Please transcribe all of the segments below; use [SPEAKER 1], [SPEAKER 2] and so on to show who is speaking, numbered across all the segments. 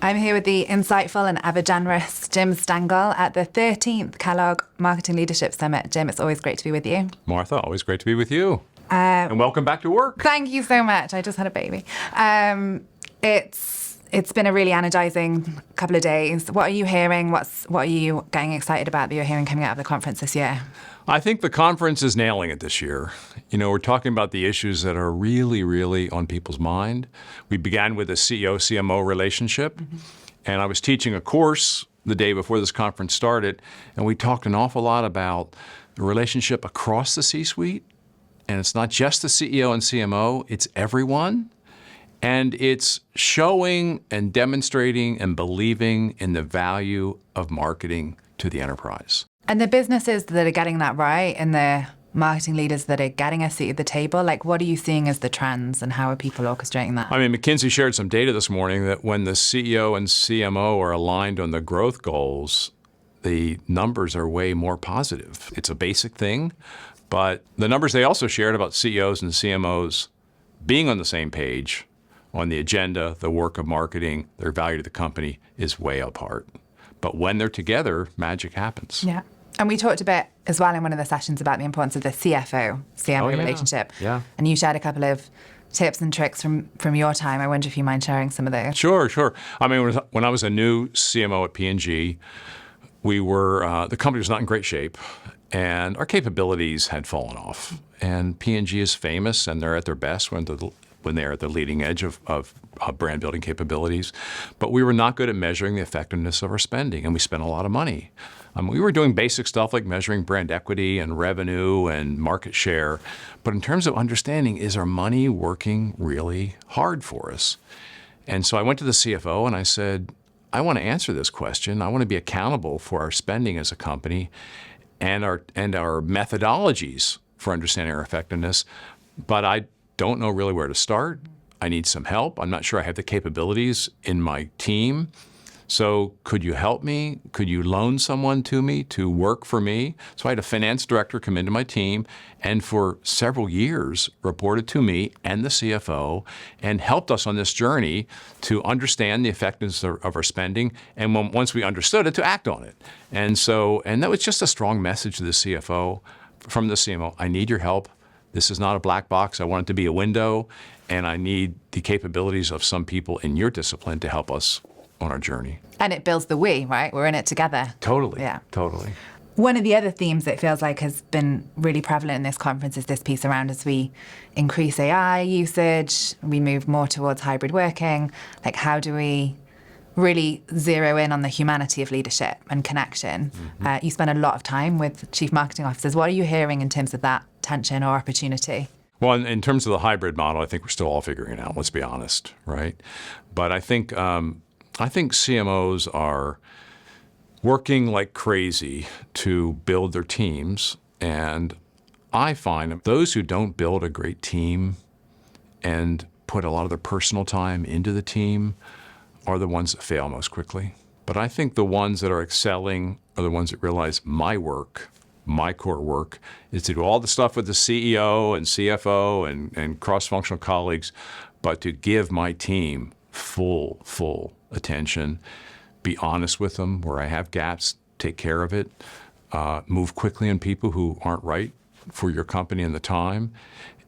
[SPEAKER 1] I'm here with the insightful and ever generous Jim Stengel at the 13th Kellogg Marketing Leadership Summit. Jim, it's always great to be with you.
[SPEAKER 2] Martha, always great to be with you. And welcome back to work.
[SPEAKER 1] Thank you so much. I just had a baby. It's been a really energizing couple of days. What are you hearing? What are you getting excited about that you're hearing coming out of the conference this year?
[SPEAKER 2] I think the conference is nailing it this year. You know, we're talking about the issues that are really, really on people's mind. We began with a CEO-CMO relationship, and I was teaching a course the day before this conference started, and we talked an awful lot about the relationship across the C-suite. And it's not just the CEO and CMO, it's everyone. And it's showing and demonstrating and believing in the value of marketing to the enterprise.
[SPEAKER 1] And the businesses that are getting that right and the marketing leaders that are getting a seat at the table, like what are you seeing as the trends and how are people orchestrating that?
[SPEAKER 2] I mean, McKinsey shared some data this morning that when the CEO and CMO are aligned on the growth goals, the numbers are way more positive. It's a basic thing, but the numbers they also shared about CEOs and CMOs being on the same page on the agenda, the work of marketing, their value to the company is way apart. But when they're together, magic happens.
[SPEAKER 1] Yeah. And we talked a bit as well in one of the sessions about the importance of the CFO-CMO relationship.
[SPEAKER 2] Yeah.
[SPEAKER 1] And you shared a couple of tips and tricks from your time. I wonder if you mind sharing some of those.
[SPEAKER 2] Sure. I mean, when I was a new CMO at P&G, we were, the company was not in great shape, and our capabilities had fallen off. And P&G is famous, and they're at their best when they're at the leading edge of brand building capabilities. But we were not good at measuring the effectiveness of our spending, and we spent a lot of money. We were doing basic stuff like measuring brand equity and revenue and market share. But in terms of understanding, is our money working really hard for us? And so I went to the CFO and I said, I want to answer this question. I want to be accountable for our spending as a company and our methodologies for understanding our effectiveness. But I don't know really where to start. I need some help. I'm not sure I have the capabilities in my team. So could you help me? Could you loan someone to me to work for me? So I had a finance director come into my team and for several years reported to me and the CFO and helped us on this journey to understand the effectiveness of our spending and once we understood it, to act on it. And that was just a strong message to the CFO from the CMO. I need your help. This is not a black box. I want it to be a window, and I need the capabilities of some people in your discipline to help us on our journey.
[SPEAKER 1] And it builds the we, right? We're in it together.
[SPEAKER 2] Totally.
[SPEAKER 1] Yeah.
[SPEAKER 2] Totally.
[SPEAKER 1] One of the other themes that feels like has been really prevalent in this conference is this piece around as we increase AI usage, we move more towards hybrid working, like how do we really zero in on the humanity of leadership and connection? You spend a lot of time with chief marketing officers. What are you hearing in terms of that tension or opportunity?
[SPEAKER 2] Well, in terms of the hybrid model, I think we're still all figuring it out, let's be honest, right? But I think CMOs are working like crazy to build their teams. And I find those who don't build a great team and put a lot of their personal time into the team are the ones that fail most quickly. But I think the ones that are excelling are the ones that realize my core work is to do all the stuff with the CEO and CFO and cross-functional colleagues, but to give my team full attention, be honest with them where I have gaps, take care of it, move quickly on people who aren't right for your company and the time,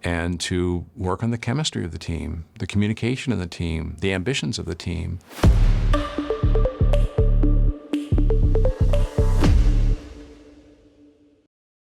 [SPEAKER 2] and to work on the chemistry of the team, the communication of the team, the ambitions of the team.